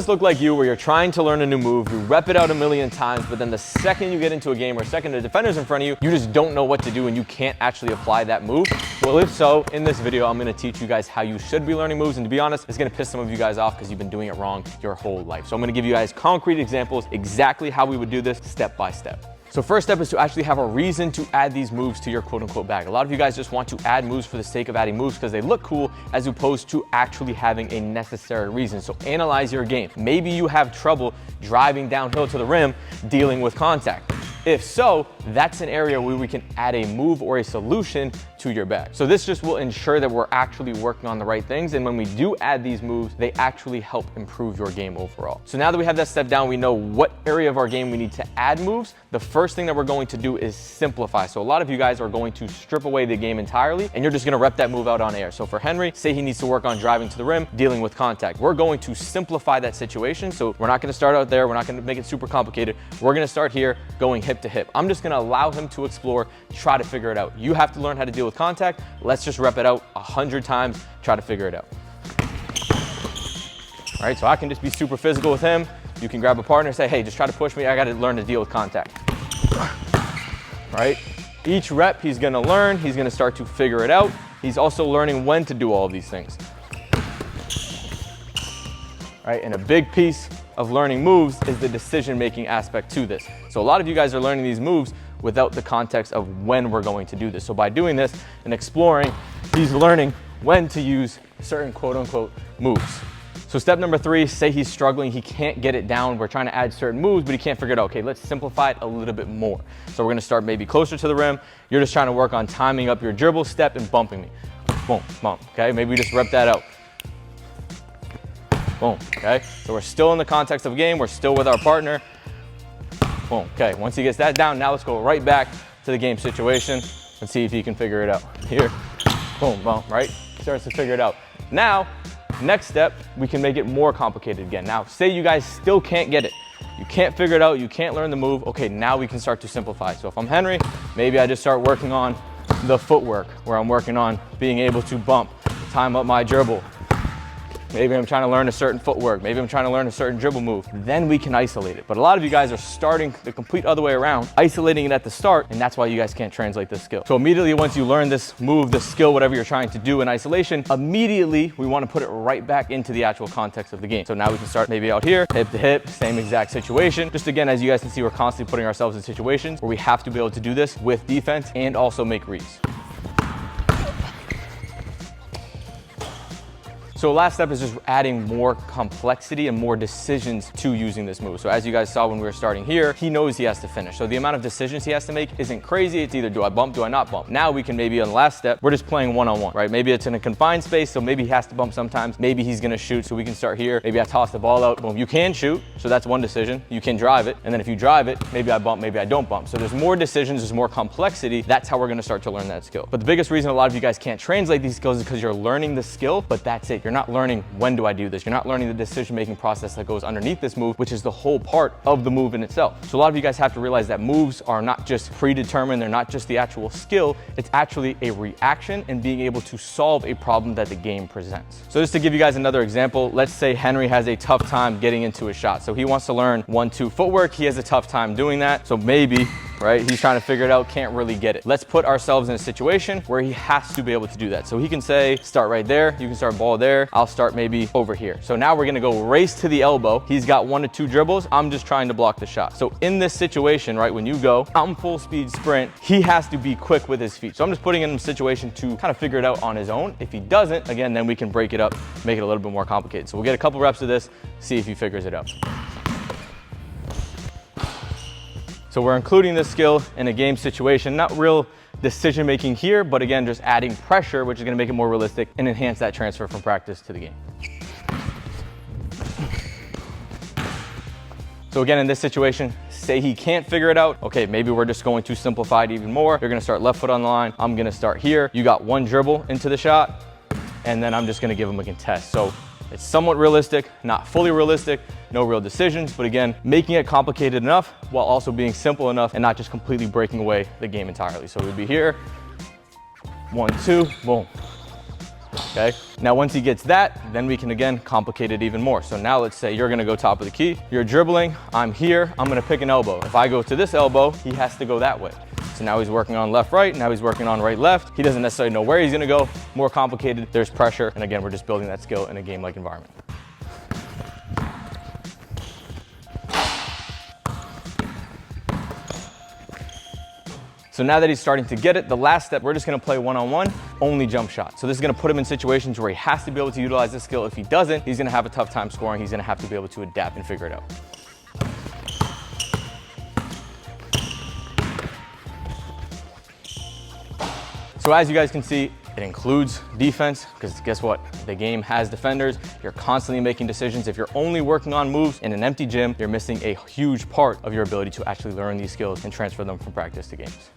This look like you where you're trying to learn a new move, you rep it out a million times, but then the second you get into a game or second the defender's in front of you, you just don't know what to do and you can't actually apply that move? Well, if so, in this video, I'm gonna teach you guys how you should be learning moves, and to be honest, it's gonna piss some of you guys off because you've been doing it wrong your whole life. So I'm gonna give you guys concrete examples, exactly how we would do this step by step. So first step is to actually have a reason to add these moves to your quote unquote bag. A lot of you guys just want to add moves for the sake of adding moves because they look cool as opposed to actually having a necessary reason. So analyze your game. Maybe you have trouble driving downhill to the rim dealing with contact. If so, that's an area where we can add a move or a solution to your bag. So this just will ensure that we're actually working on the right things. And when we do add these moves, they actually help improve your game overall. So now that we have that step down, we know what area of our game we need to add moves. The first thing that we're going to do is simplify. So a lot of you guys are going to strip away the game entirely and you're just gonna rep that move out on air. So for Henry, say he needs to work on driving to the rim, dealing with contact. We're going to simplify that situation. So we're not gonna start out there. We're not gonna make it super complicated. We're gonna start here going hip to hip. I'm just gonna allow him to explore, try to figure it out. You have to learn how to deal with contact. Let's just rep it out 100 times, try to figure it out. All right, so I can just be super physical with him. You can grab a partner and say, hey, just try to push me. I gotta learn to deal with contact. All right, each rep he's gonna learn, he's gonna start to figure it out. He's also learning when to do all of these things. All right, and a big piece of learning moves is the decision-making aspect to this. So a lot of you guys are learning these moves without the context of when we're going to do this. So by doing this and exploring, he's learning when to use certain quote-unquote moves. So step number 3, say he's struggling, he can't get it down. We're trying to add certain moves, but he can't figure it out. Okay, let's simplify it a little bit more. So we're gonna start maybe closer to the rim. You're just trying to work on timing up your dribble, step, and bumping me. Boom, bump, okay? Maybe we just rep that out. Boom, okay? So we're still in the context of game, we're still with our partner. Boom, okay, once he gets that down, now let's go right back to the game situation and see if he can figure it out. Here, boom, boom, right? He starts to figure it out. Now, next step, we can make it more complicated again. Now, say you guys still can't get it. You can't figure it out, you can't learn the move. Okay, now we can start to simplify. So if I'm Henry, maybe I just start working on the footwork, where I'm working on being able to bump, time up my dribble. Maybe I'm trying to learn a certain footwork. Maybe I'm trying to learn a certain dribble move. Then we can isolate it. But a lot of you guys are starting the complete other way around, isolating it at the start, and that's why you guys can't translate this skill. So immediately once you learn this move, this skill, whatever you're trying to do in isolation, immediately we want to put it right back into the actual context of the game. So now we can start maybe out here, hip to hip, same exact situation. Just again, as you guys can see, we're constantly putting ourselves in situations where we have to be able to do this with defense and also make reads. So last step is just adding more complexity and more decisions to using this move. So as you guys saw when we were starting here, he knows he has to finish. So the amount of decisions he has to make isn't crazy. It's either do I bump, do I not bump? Now we can maybe on the last step, we're just playing one-on-one, right? Maybe it's in a confined space, so maybe he has to bump sometimes. Maybe he's gonna shoot, so we can start here. Maybe I toss the ball out, boom, you can shoot. So that's one decision. You can drive it. And then if you drive it, maybe I bump, maybe I don't bump. So there's more decisions, there's more complexity. That's how we're gonna start to learn that skill. But the biggest reason a lot of you guys can't translate these skills is because you're learning the skill, but that's it. You're not learning when do I do this? You're not learning the decision-making process that goes underneath this move, which is the whole part of the move in itself. So a lot of you guys have to realize that moves are not just predetermined, they're not just the actual skill, it's actually a reaction and being able to solve a problem that the game presents. So just to give you guys another example, let's say Henry has a tough time getting into a shot. So he wants to learn 1-2 footwork, he has a tough time doing that. So maybe, right, he's trying to figure it out, can't really get it. Let's put ourselves in a situation where he has to be able to do that. So he can say, start right there, you can start ball there, I'll start maybe over here. So now we're gonna go race to the elbow. He's got 1 to 2 dribbles, I'm just trying to block the shot. So in this situation, right, when you go, I'm full speed sprint, he has to be quick with his feet. So I'm just putting him in a situation to kind of figure it out on his own. If he doesn't, again, then we can break it up, make it a little bit more complicated. So we'll get a couple reps of this, see if he figures it out. So we're including this skill in a game situation, not real decision making here, but again, just adding pressure, which is gonna make it more realistic and enhance that transfer from practice to the game. So again, in this situation, say he can't figure it out. Okay, maybe we're just going to simplify it even more. You're gonna start left foot on the line. I'm gonna start here. You got 1 dribble into the shot, and then I'm just gonna give him a contest. So it's somewhat realistic, not fully realistic, no real decisions, but again, making it complicated enough while also being simple enough and not just completely breaking away the game entirely. So we'd be here, 1, 2, boom. Okay, now once he gets that, then we can again complicate it even more. So now let's say you're gonna go top of the key, you're dribbling, I'm here, I'm gonna pick an elbow. If I go to this elbow, he has to go that way. So now he's working on left, right, now he's working on right, left. He doesn't necessarily know where he's gonna go. More complicated, there's pressure. And again, we're just building that skill in a game-like environment. So now that he's starting to get it, the last step, we're just gonna play one-on-one, only jump shot. So this is gonna put him in situations where he has to be able to utilize this skill. If he doesn't, he's gonna have a tough time scoring. He's gonna have to be able to adapt and figure it out. So as you guys can see, it includes defense, because guess what? The game has defenders. You're constantly making decisions. If you're only working on moves in an empty gym, you're missing a huge part of your ability to actually learn these skills and transfer them from practice to games.